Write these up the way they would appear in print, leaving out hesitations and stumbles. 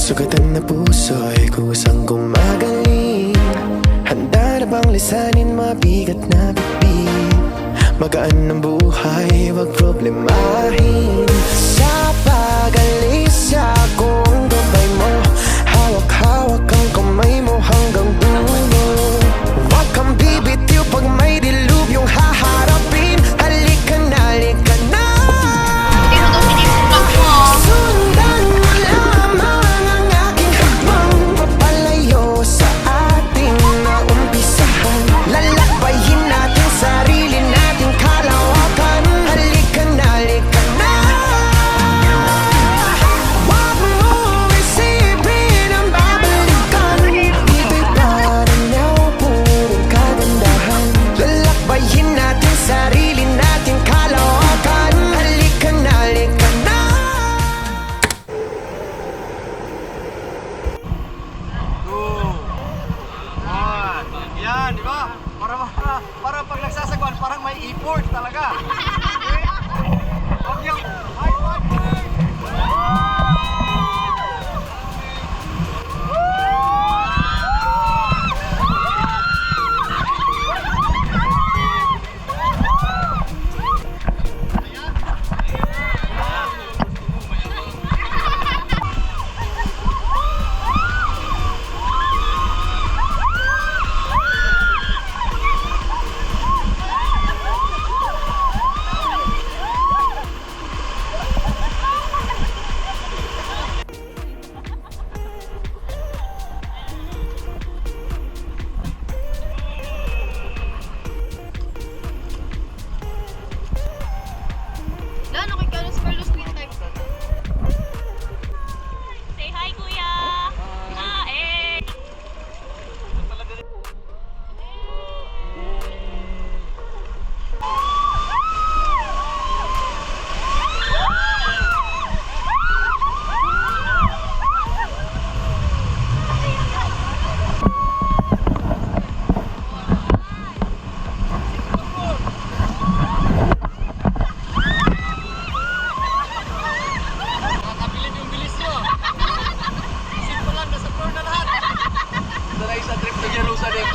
Sugatan na puso'y kusang gumagaling. Handa na bang lisanin mabigat na bitbit? Magaan ng buhay, wag problemahin. Sa pag-alis ako ang gabay mo, hawak-hawak ang kamay mo hanggang dulo. Wag kang bibitiw pag may dilubyong haharapin. Halika na, halika na. Sundan mo lamang ang aking hakbang, papalayo sa ating naumpisahan. Lalakbayin natin sarili nating kalawakan. Halika na, halika na. Wag mo isipin ang babalikan. Ibig paranaw, purong kagandahan. Lalakbayin natin sarili nating kalawakan. Halika na, halika na. Yan, di ba? Para pag nagsasagwan, parang may effort talaga. Huwag yung high five! Say hi, Kuya! Ah, eh! Nakakabilib yung bilis nyo. Isip ko lang, nasa floor na lahat. Dalay sa trip to Jerusalem.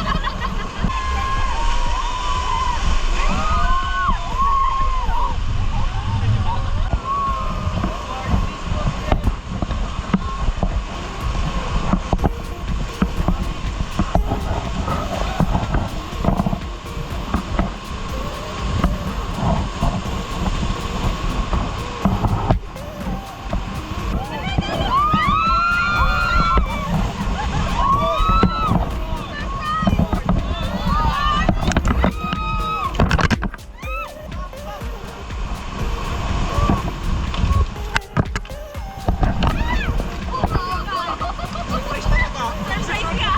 Surprise ka!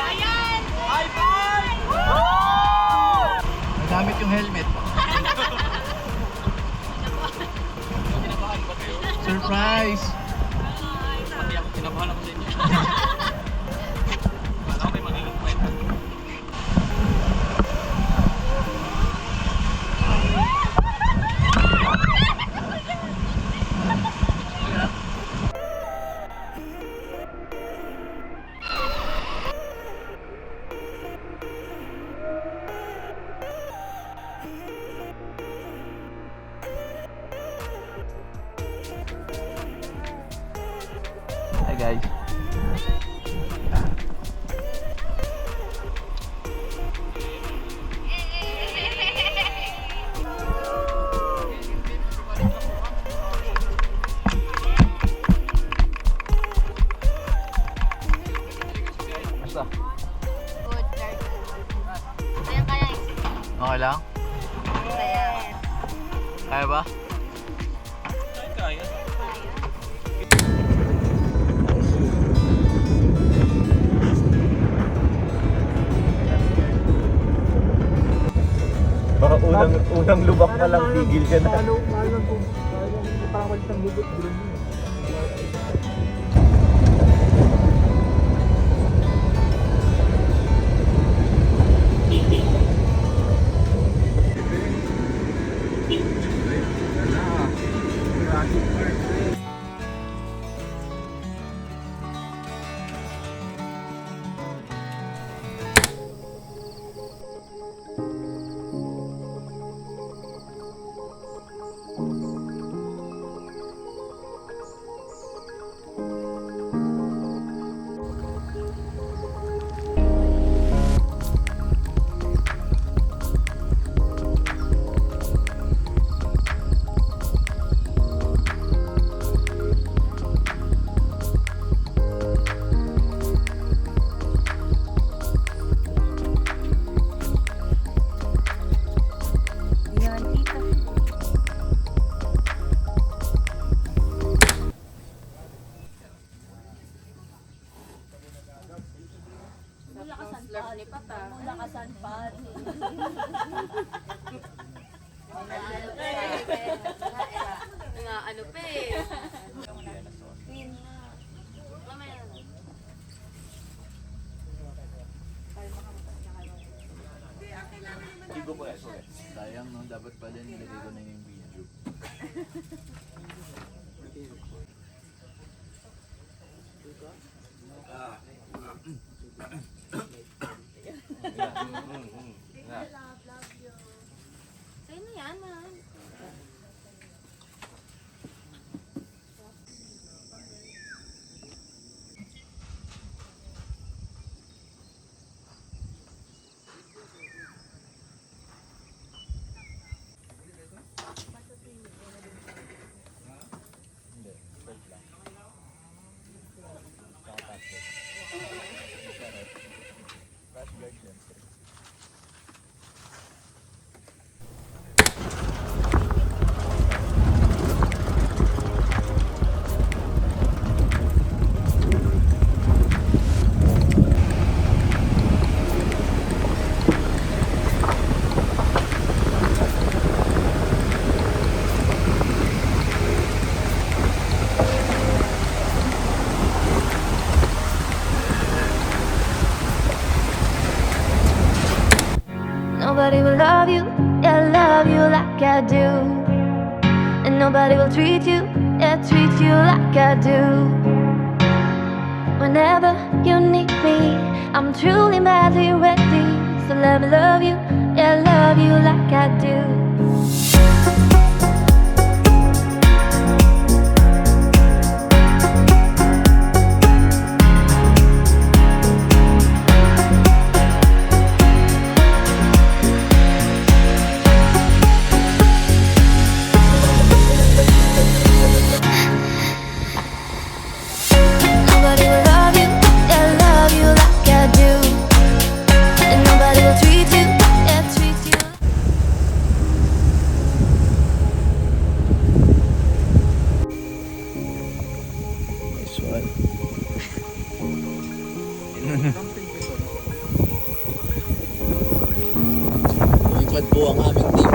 Ayan! High five! Nagamit yung helmet. Surprise! Pati ako kinabahan ako sa inyo. Wala ko may magiging kwenta. Hi guys. Basta. Good, very good. Kaya. Okay lang? Kaya. Kaya ba? Baka unang lubak na lang, tigil ka na. Parang walis ng lubot. Nga ano pa eh. Mamaya na. Hindi ko po eh. Sorry. Sayang no, dapat pala nilagay ko na yung video. Sa'yo na yan, ha? Nobody will love you, yeah, love you like I do. And nobody will treat you, yeah, treat you like I do. Whenever you need me, I'm truly madly ready. So let me love you, yeah, love you like I do. Nobody will love you, yeah, love you like I do. And nobody will treat you, yeah, treat you. Nice one. Lumipad po ang aming team.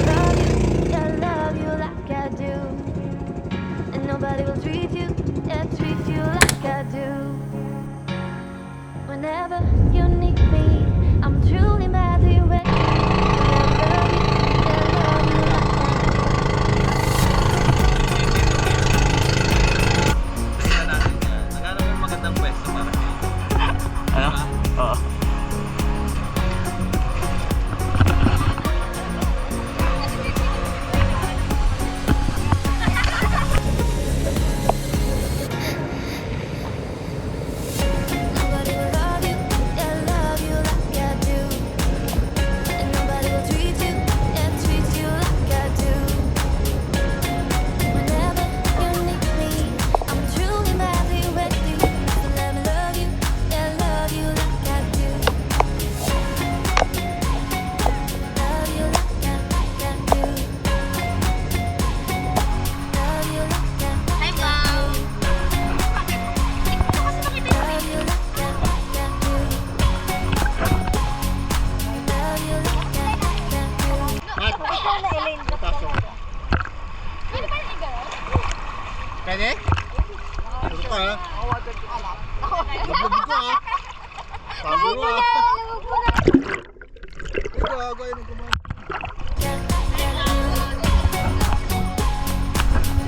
Love you, yeah, love you like I do. And nobody will treat you, yeah, treat you like I do. Whenever you need me, I'm truly madly ready. Love you, yeah, love you like I do. Naghanap ng magandang pwesto para kayo. Ano? Oo. Nobody will love you, yeah, love you like I do. And nobody will treat you, yeah, treat you like I do. Whenever you need me, I'm truly madly ready. So let me love you, yeah, love you like I do. Love you like I do. Love you like I do. Hi, Mom! Love you like I do. Love you like I do. Pwede ba yung igaraw? Pwede? Ito pa ha? Lablab ko ha? Sabi mo ha? Ito ha, gawin mo kumain.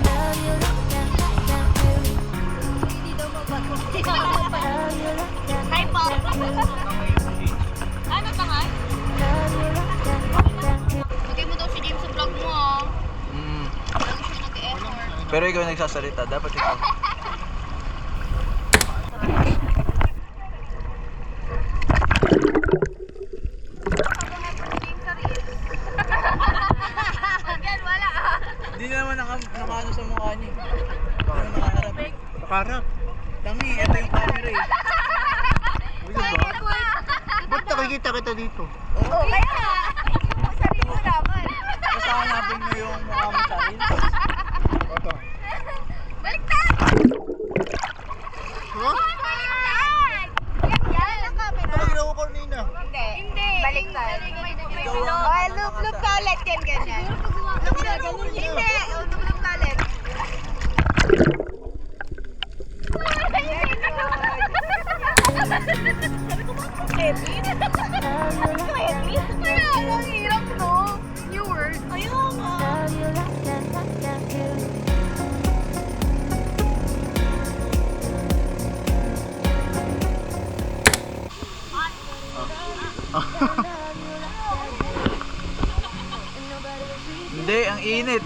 Love you like I do. Hindi daw mabago. Love you like I Hi, Paul! Ano tangan? love you like I do. Lagay mo daw si James sa vlog mo, ah. Lagi siya nag-effort. Pero ikaw nagsasalita, dapat ikaw. Hindi na naman nakaano sa mukha niya. Ano nakaharap? Nakaharap. Tangi, eto yung camera eh. Ba't nakikita kita dito? Oo, kaya nga. Sarili mo naman. Basta hanapin mo yung mukha mo sa akin. Ito. Baliktad! Huh? Baliktad! Yan ang camera. Ano ginawa ko kanina? Hindi. Baliktad. Oh, loop ka ulit yan, ganyan. Loop ka ulit. Hindi. Loop ka ulit. Heavy? Heavy? Kaya ang hirap no? New word? Ayun nga. Love you like I do. Hindi, ang init.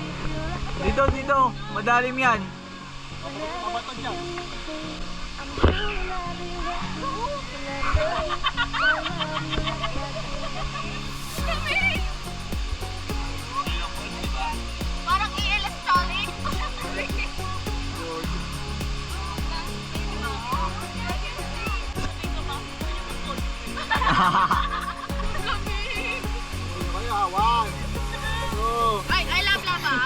Dito, dito. Madalim yan. Parang ELS Charlie. Ay, I love lava.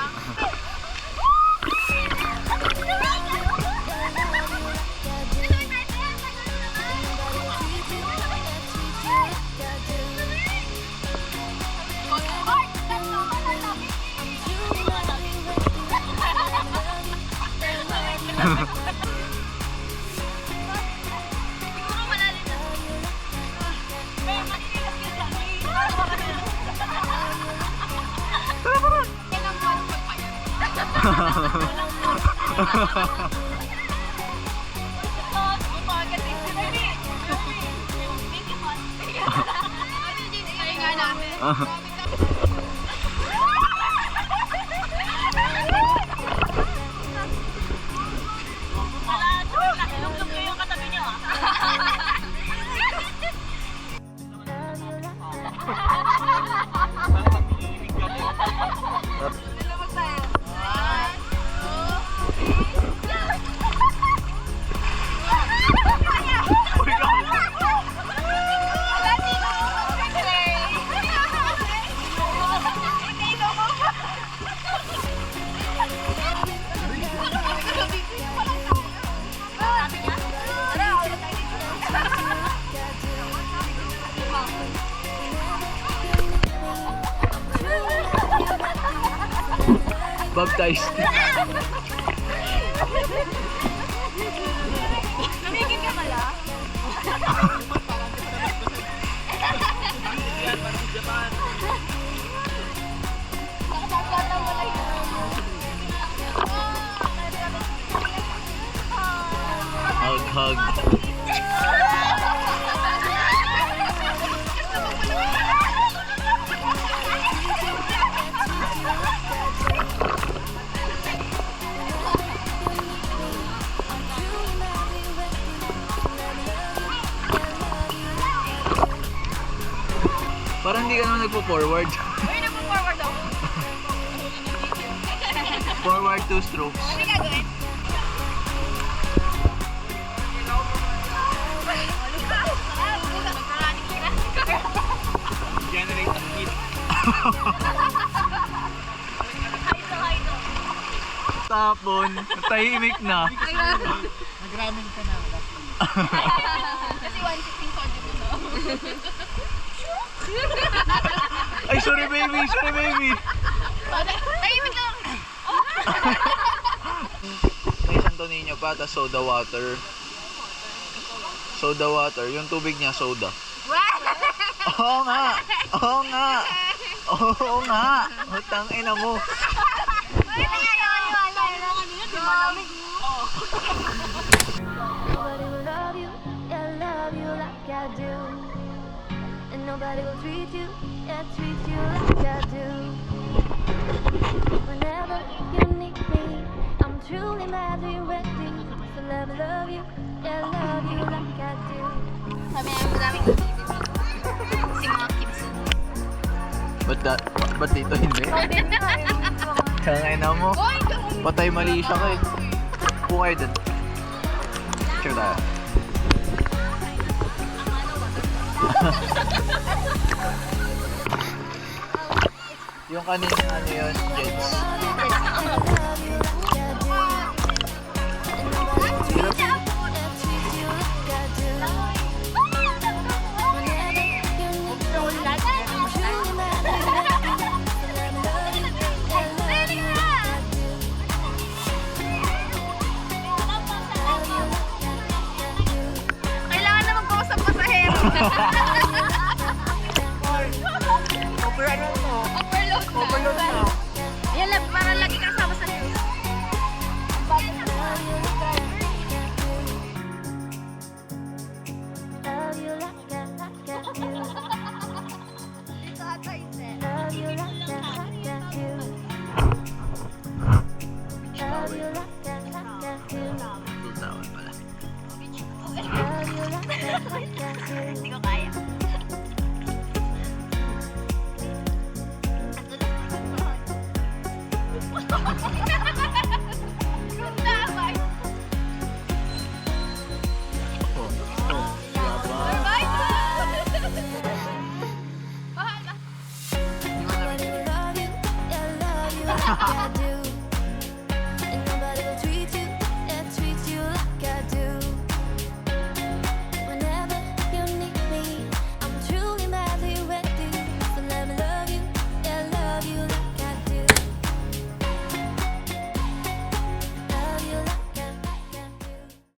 Baptized. Namigil ka pala? Hug, hug. Parang hindi ka naman nagpo-forward. Uy, nagpo-forward ako. Forward 2 strokes. Ano gagawin? Generate ang heat. Haido. Tapon, tahimik na. Nagramin ka na. Kasi 116 sodium na to. Ay, sorry baby, sorry baby. Tahimik lang. May Santo Niño pa, tas soda water. Soda water, yung tubig niya soda. Oo nga, oo nga, oo nga. Utang ina mo. Uy, nangyayawala. Kanina, di malamig. Nobody will love you, yeah, love you like I do. And nobody will treat you, yeah, treat you like I do. Whenever you need me, I'm truly madly ready to love you, yeah, love you like I do. Sabi namin madaming isip. Kasi mga kids. Ba't dito hindi? Hindi nga eh. Kangina mo. Patay mali siya ko eh. Upo kayo dun. Picture tayo. Yung kanina ano yun, Jets. Kailangan na magbawas ang pasahero. Overload na. Yan lang, para lagi kasama sa news. Love you like I do. Dito ata hindi. Love you like I do. Love you like I do. Tutawan pala. Love you like I do. Hindi ko kaya. Yung damay. Bye! Bahala. Nobody will love you, yeah, love you like I do.